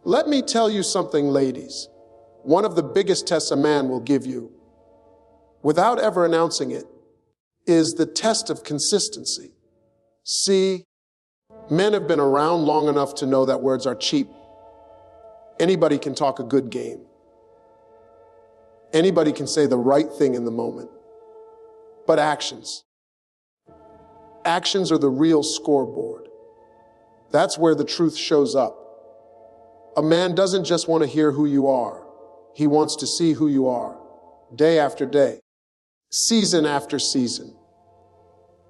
Let me tell you something, ladies. One of the biggest tests a man will give you, without ever announcing it, is the test of consistency. See, men have been around long enough to know that words are cheap. Anybody can talk a good game. Anybody can say the right thing in the moment. But actions are the real scoreboard. That's where the truth shows up. A man doesn't just want to hear who you are. He wants to see who you are, day after day, season after season.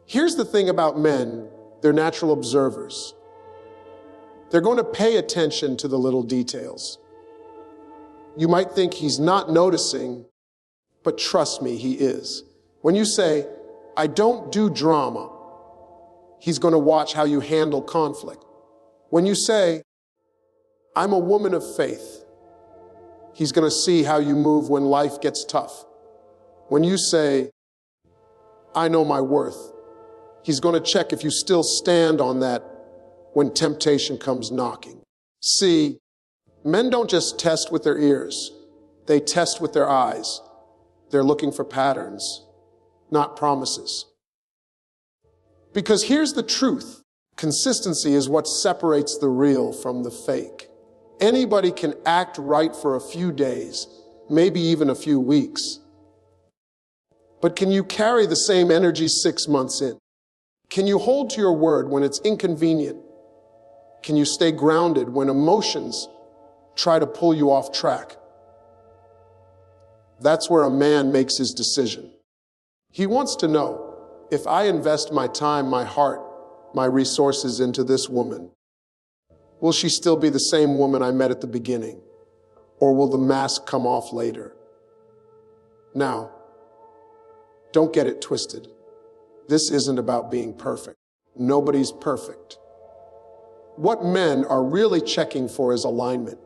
Here's the thing about men, they're natural observers. They're going to pay attention to the little details. You might think he's not noticing, but trust me, he is. When you say, I don't do drama, he's going to watch how you handle conflict. When you say, I'm a woman of faith, he's going to see how you move when life gets tough. When you say, I know my worth, he's going to check if you still stand on that when temptation comes knocking. See, men don't just test with their ears. They test with their eyes. They're looking for patterns, not promises. Because here's the truth. Consistency is what separates the real from the fake. Anybody can act right for a few days, maybe even a few weeks. But can you carry the same energy 6 months in? Can you hold to your word when it's inconvenient? Can you stay grounded when emotions try to pull you off track? That's where a man makes his decision. He wants to know, if I invest my time, my heart, my resources into this woman, will she still be the same woman I met at the beginning? Or will the mask come off later? Now, don't get it twisted. This isn't about being perfect. Nobody's perfect. What men are really checking for is alignment.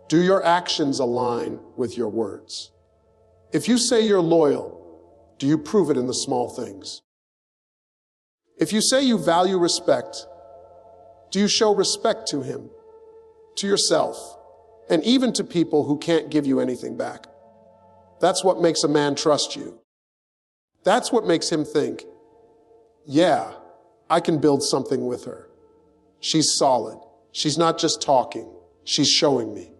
Do your actions align with your words? If you say you're loyal, do you prove it in the small things? If you say you value respect, do you show respect to him, to yourself, and even to people who can't give you anything back? That's what makes a man trust you. That's what makes him think, yeah, I can build something with her. She's solid. She's not just talking. She's showing me.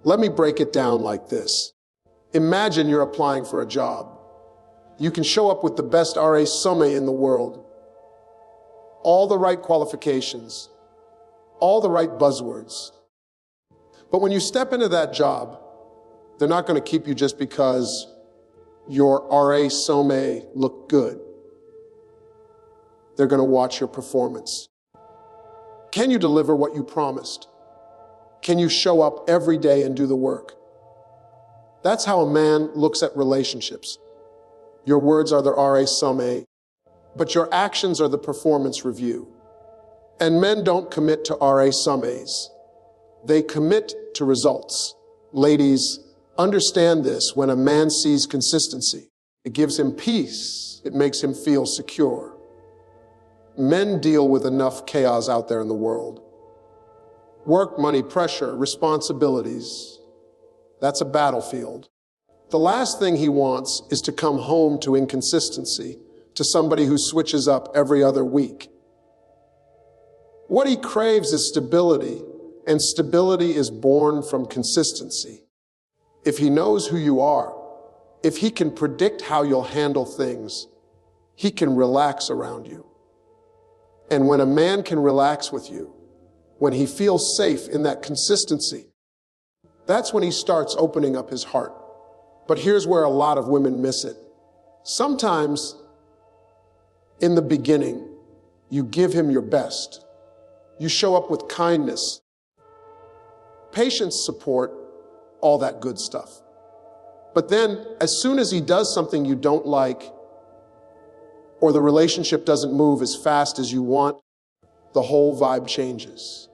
Let me break it down like this. Imagine you're applying for a job. You can show up with the best RA Summe in the world. All the right qualifications. All the right buzzwords. But when you step into that job, they're not going to keep you just because your RA Summe looked good. They're going to watch your performance. Can you deliver what you promised? Can you show up every day and do the work? That's how a man looks at relationships. Your words are the RA Summe, but your actions are the performance review. And men don't commit to RA Summes. They commit to results. Ladies, understand this. When a man sees consistency, it gives him peace. It makes him feel secure. Men deal with enough chaos out there in the world. Work, money, pressure, responsibilities. That's a battlefield. The last thing he wants is to come home to inconsistency, to somebody who switches up every other week. What he craves is stability, and stability is born from consistency. If he knows who you are, if he can predict how you'll handle things, he can relax around you. And when a man can relax with you, when he feels safe in that consistency, that's when he starts opening up his heart. But here's where a lot of women miss it. Sometimes, in the beginning, you give him your best. You show up with kindness, patience, support, all that good stuff. But then, as soon as he does something you don't like, or the relationship doesn't move as fast as you want, the whole vibe changes.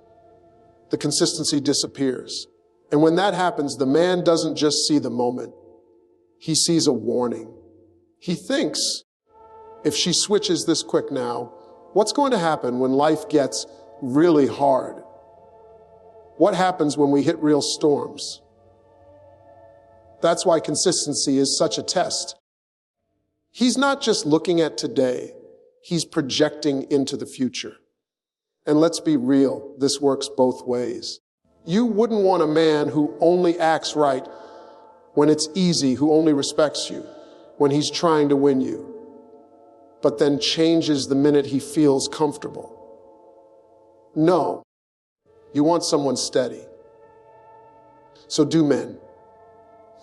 The consistency disappears. And when that happens, the man doesn't just see the moment. He sees a warning. He thinks, if she switches this quick now, what's going to happen when life gets really hard? What happens when we hit real storms? That's why consistency is such a test. He's not just looking at today, he's projecting into the future. And let's be real, this works both ways. You wouldn't want a man who only acts right when it's easy, who only respects you, when he's trying to win you, but then changes the minute he feels comfortable. No, you want someone steady. So do men.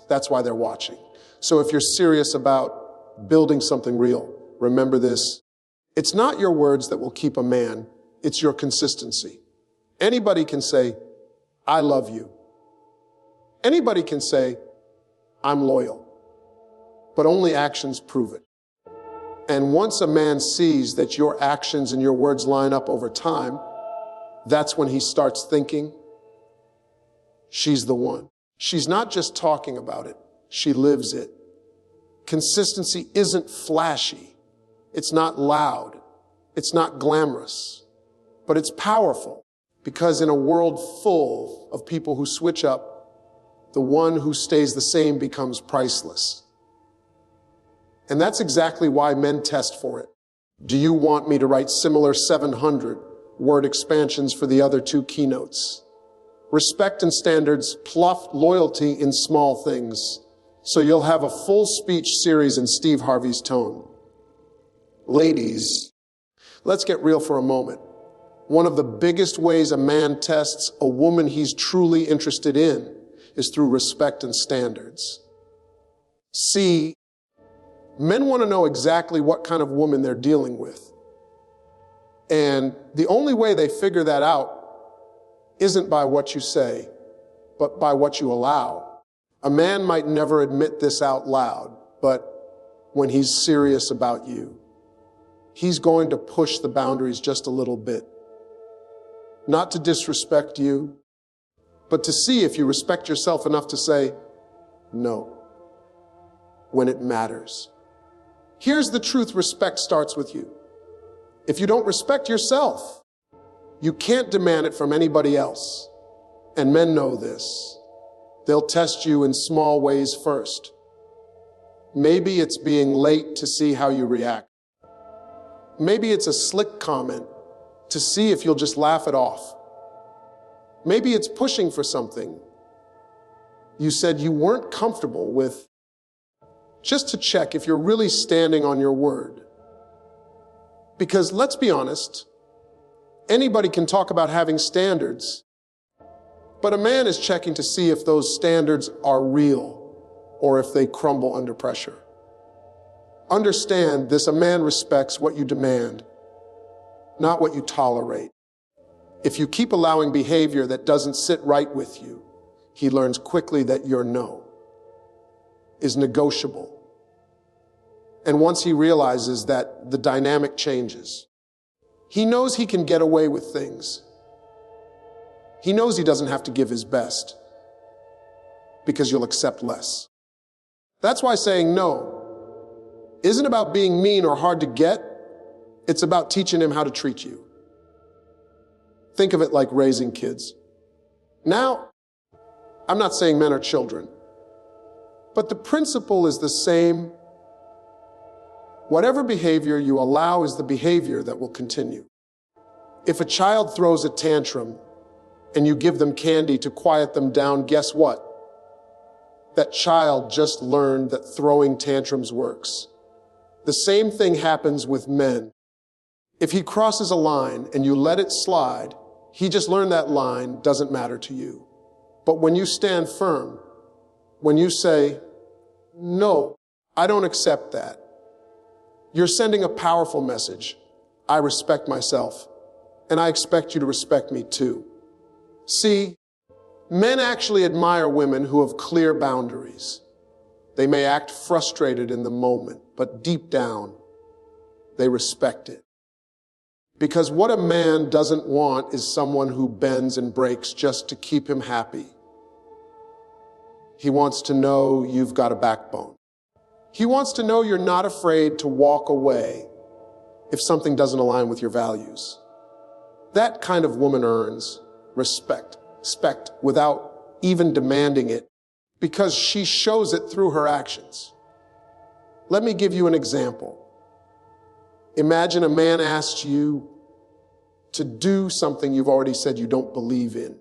That's why they're watching. So if you're serious about building something real, remember this. It's not your words that will keep a man, it's your consistency. Anybody can say, I love you. Anybody can say, I'm loyal. But only actions prove it. And once a man sees that your actions and your words line up over time, that's when he starts thinking, she's the one. She's not just talking about it, she lives it. Consistency isn't flashy. It's not loud. It's not glamorous. But it's powerful, because in a world full of people who switch up, the one who stays the same becomes priceless. And that's exactly why men test for it. Do you want me to write similar 700-word expansions for the other 2 keynotes? Respect and standards, pluff loyalty in small things. So you'll have a full speech series in Steve Harvey's tone. Ladies, let's get real for a moment. One of the biggest ways a man tests a woman he's truly interested in is through respect and standards. See, men want to know exactly what kind of woman they're dealing with. And the only way they figure that out isn't by what you say, but by what you allow. A man might never admit this out loud, but when he's serious about you, he's going to push the boundaries just a little bit. Not to disrespect you, but to see if you respect yourself enough to say no when it matters. Here's the truth: respect starts with you. If you don't respect yourself, you can't demand it from anybody else. And men know this. They'll test you in small ways first. Maybe it's being late to see how you react. Maybe it's a slick comment to see if you'll just laugh it off. Maybe it's pushing for something you said you weren't comfortable with, just to check if you're really standing on your word. Because let's be honest, anybody can talk about having standards, but a man is checking to see if those standards are real or if they crumble under pressure. Understand this: a man respects what you demand, not what you tolerate. If you keep allowing behavior that doesn't sit right with you, he learns quickly that your no is negotiable. And once he realizes that, the dynamic changes. He knows he can get away with things. He knows he doesn't have to give his best, because you'll accept less. That's why saying no isn't about being mean or hard to get. It's about teaching him how to treat you. Think of it like raising kids. Now, I'm not saying men are children, but the principle is the same. Whatever behavior you allow is the behavior that will continue. If a child throws a tantrum and you give them candy to quiet them down, guess what? That child just learned that throwing tantrums works. The same thing happens with men. If he crosses a line and you let it slide, he just learned that line doesn't matter to you. But when you stand firm, when you say, no, I don't accept that, you're sending a powerful message. I respect myself, and I expect you to respect me too. See, men actually admire women who have clear boundaries. They may act frustrated in the moment, but deep down, they respect it. Because what a man doesn't want is someone who bends and breaks just to keep him happy. He wants to know you've got a backbone. He wants to know you're not afraid to walk away if something doesn't align with your values. That kind of woman earns respect. respect without even demanding it because she shows it through her actions. Let me give you an example. Imagine a man asks you to do something you've already said you don't believe in.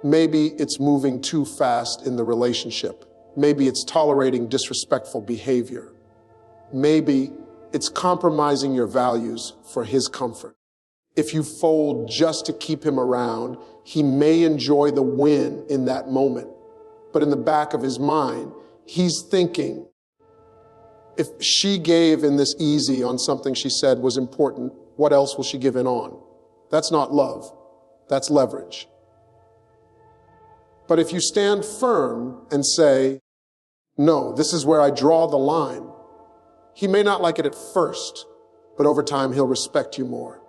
Maybe it's moving too fast in the relationship. Maybe it's tolerating disrespectful behavior. Maybe it's compromising your values for his comfort. If you fold just to keep him around, he may enjoy the win in that moment. But in the back of his mind, he's thinking, if she gave in this easy on something she said was important, what else will she give in on? That's not love. That's leverage. But if you stand firm and say, no, this is where I draw the line, he may not like it at first, but over time he'll respect you more.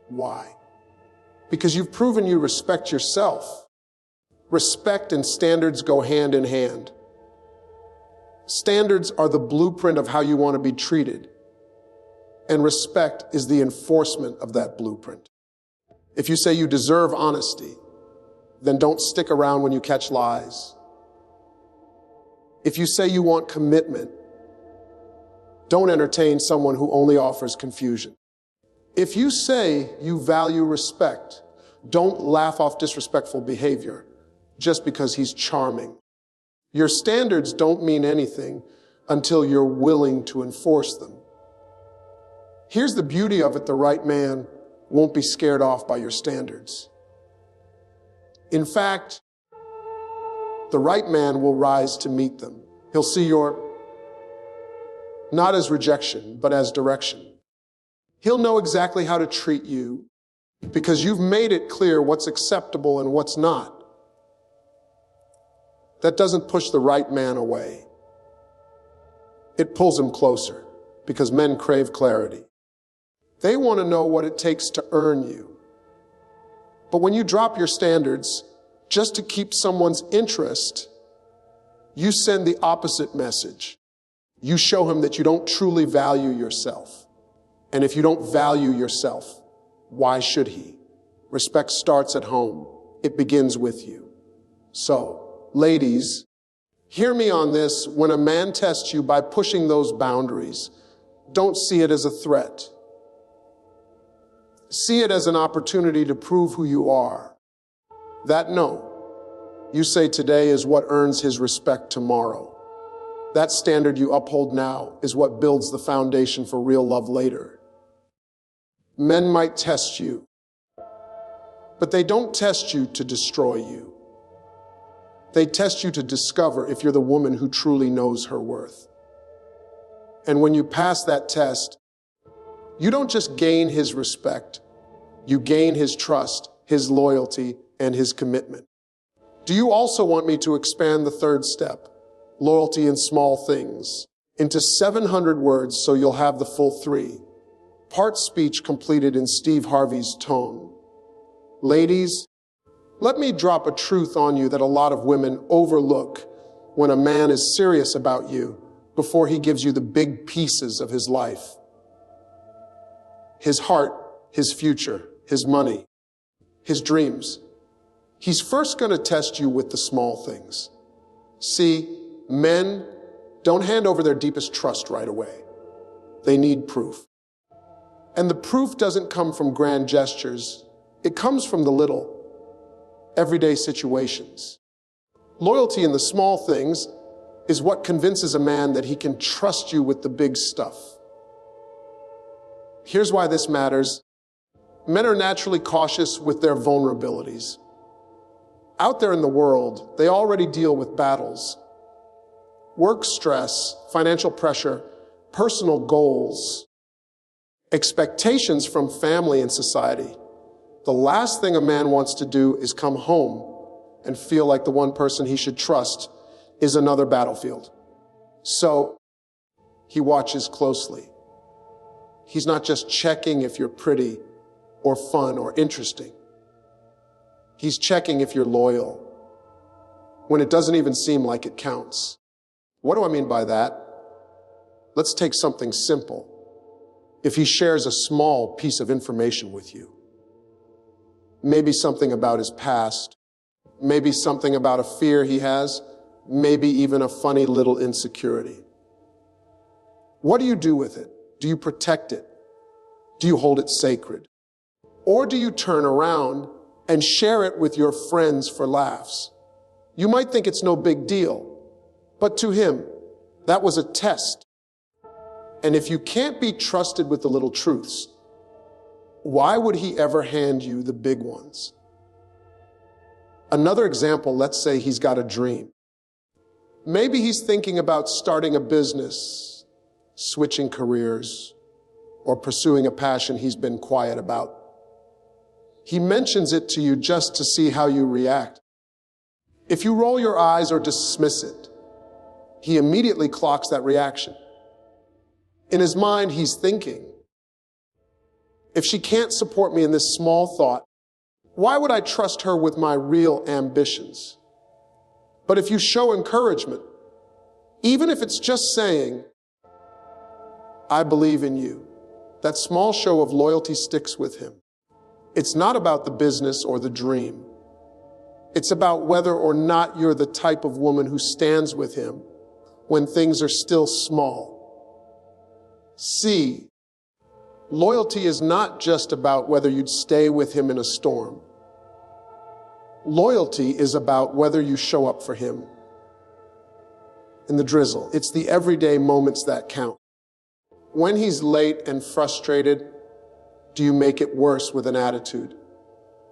Why? Because you've proven you respect yourself. Respect and standards go hand in hand. Standards are the blueprint of how you want to be treated, and respect is the enforcement of that blueprint. If you say you deserve honesty, then don't stick around when you catch lies. If you say you want commitment, don't entertain someone who only offers confusion. If you say you value respect, don't laugh off disrespectful behavior just because he's charming. Your standards don't mean anything until you're willing to enforce them. Here's the beauty of it: the right man won't be scared off by your standards. In fact, the right man will rise to meet them. He'll see your not as rejection, but as direction. He'll know exactly how to treat you because you've made it clear what's acceptable and what's not. That doesn't push the right man away. It pulls him closer because men crave clarity. They want to know what it takes to earn you. But when you drop your standards just to keep someone's interest, you send the opposite message. You show him that you don't truly value yourself. And if you don't value yourself, why should he? Respect starts at home. It begins with you. So, ladies, hear me on this. When a man tests you by pushing those boundaries, don't see it as a threat. See it as an opportunity to prove who you are. That no, you say today is what earns his respect tomorrow. That standard you uphold now is what builds the foundation for real love later. Men might test you, but they don't test you to destroy you. They test you to discover if you're the woman who truly knows her worth. And when you pass that test, you don't just gain his respect, you gain his trust, his loyalty, and his commitment. Do you also want me to expand the third step, loyalty in small things, into 700 words so you'll have the full 3? Part speech completed in Steve Harvey's tone. Ladies, let me drop a truth on you that a lot of women overlook when a man is serious about you before he gives you the big pieces of his life. His heart, his future, his money, his dreams. He's first going to test you with the small things. See, men don't hand over their deepest trust right away. They need proof. And the proof doesn't come from grand gestures. It comes from the little, everyday situations. Loyalty in the small things is what convinces a man that he can trust you with the big stuff. Here's why this matters. Men are naturally cautious with their vulnerabilities. Out there in the world, they already deal with battles. Work stress, financial pressure, personal goals, expectations from family and society. The last thing a man wants to do is come home and feel like the one person he should trust is another battlefield. So he watches closely. He's not just checking if you're pretty or fun or interesting. He's checking if you're loyal when it doesn't even seem like it counts. What do I mean by that? Let's take something simple. If he shares a small piece of information with you, maybe something about his past, maybe something about a fear he has, maybe even a funny little insecurity. What do you do with it? Do you protect it? Do you hold it sacred? Or do you turn around and share it with your friends for laughs? You might think it's no big deal, but to him, that was a test. And if you can't be trusted with the little truths, why would he ever hand you the big ones? Another example, let's say he's got a dream. Maybe he's thinking about starting a business, switching careers, or pursuing a passion he's been quiet about. He mentions it to you just to see how you react. If you roll your eyes or dismiss it, he immediately clocks that reaction. In his mind, he's thinking, if she can't support me in this small thought, why would I trust her with my real ambitions? But if you show encouragement, even if it's just saying, I believe in you, that small show of loyalty sticks with him. It's not about the business or the dream. It's about whether or not you're the type of woman who stands with him when things are still small. C, loyalty is not just about whether you'd stay with him in a storm. Loyalty is about whether you show up for him in the drizzle. It's the everyday moments that count. When he's late and frustrated, do you make it worse with an attitude?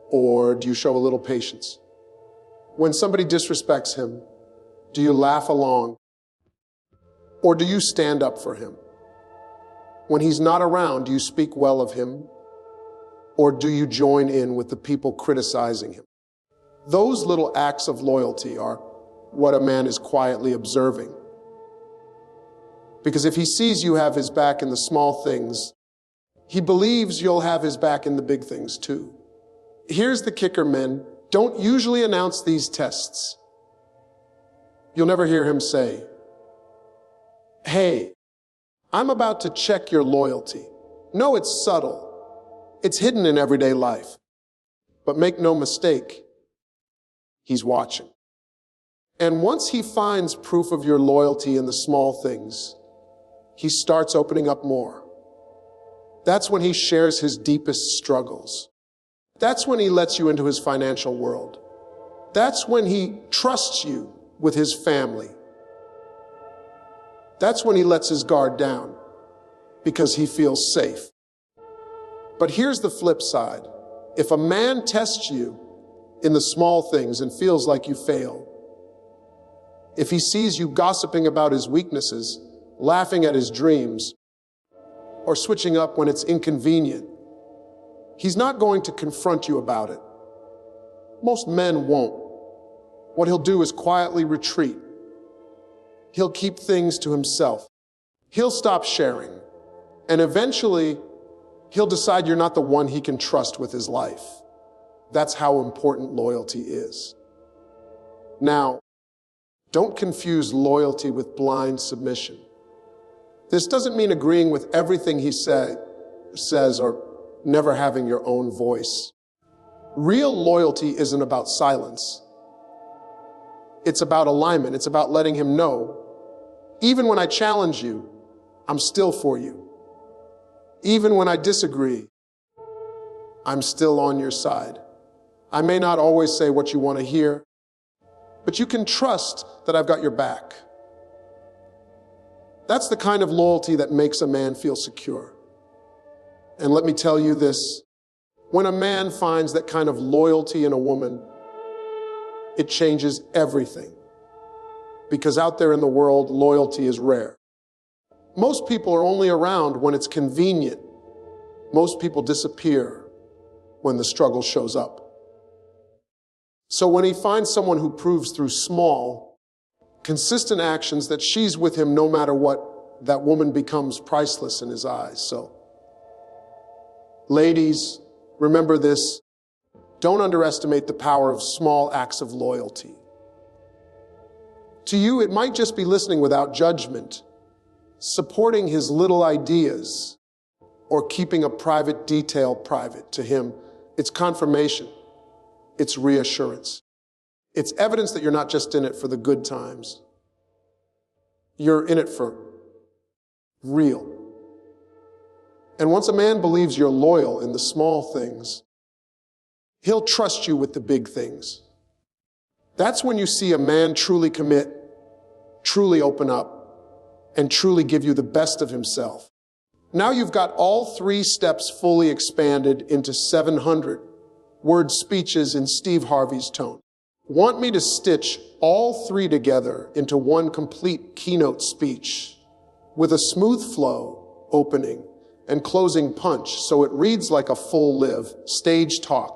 Or do you show a little patience? When somebody disrespects him, do you laugh along? Or do you stand up for him? When he's not around, do you speak well of him? Or do you join in with the people criticizing him? Those little acts of loyalty are what a man is quietly observing. Because if he sees you have his back in the small things, he believes you'll have his back in the big things too. Here's the kicker, men. Don't usually announce these tests. You'll never hear him say, hey, I'm about to check your loyalty. No, it's subtle. It's hidden in everyday life. But make no mistake, he's watching. And once he finds proof of your loyalty in the small things, he starts opening up more. That's when he shares his deepest struggles. That's when he lets you into his financial world. That's when he trusts you with his family. That's when he lets his guard down because he feels safe. But here's the flip side. If a man tests you in the small things and feels like you fail, if he sees you gossiping about his weaknesses, laughing at his dreams, or switching up when it's inconvenient, he's not going to confront you about it. Most men won't. What he'll do is quietly retreat. He'll keep things to himself. He'll stop sharing. And eventually, he'll decide you're not the one he can trust with his life. That's how important loyalty is. Now, don't confuse loyalty with blind submission. This doesn't mean agreeing with everything he says or never having your own voice. Real loyalty isn't about silence. It's about alignment. It's about letting him know, even when I challenge you, I'm still for you. Even when I disagree, I'm still on your side. I may not always say what you want to hear, but you can trust that I've got your back. That's the kind of loyalty that makes a man feel secure. And let me tell you this, when a man finds that kind of loyalty in a woman, it changes everything. Because out there in the world, loyalty is rare. Most people are only around when it's convenient. Most people disappear when the struggle shows up. So when he finds someone who proves through small, consistent actions that she's with him no matter what, that woman becomes priceless in his eyes. So, ladies, remember this. Don't underestimate the power of small acts of loyalty. To you, it might just be listening without judgment, supporting his little ideas, or keeping a private detail private. To him, it's confirmation It's reassurance. It's evidence that you're not just in it for the good times. You're in it for real. And once a man believes you're loyal in the small things, he'll trust you with the big things. That's when you see a man truly commit, truly open up, and truly give you the best of himself. Now you've got all 3 steps fully expanded into 700-word speeches in Steve Harvey's tone. Want me to stitch all 3 together into one complete keynote speech with a smooth flow, opening, and closing punch so it reads like a full live stage talk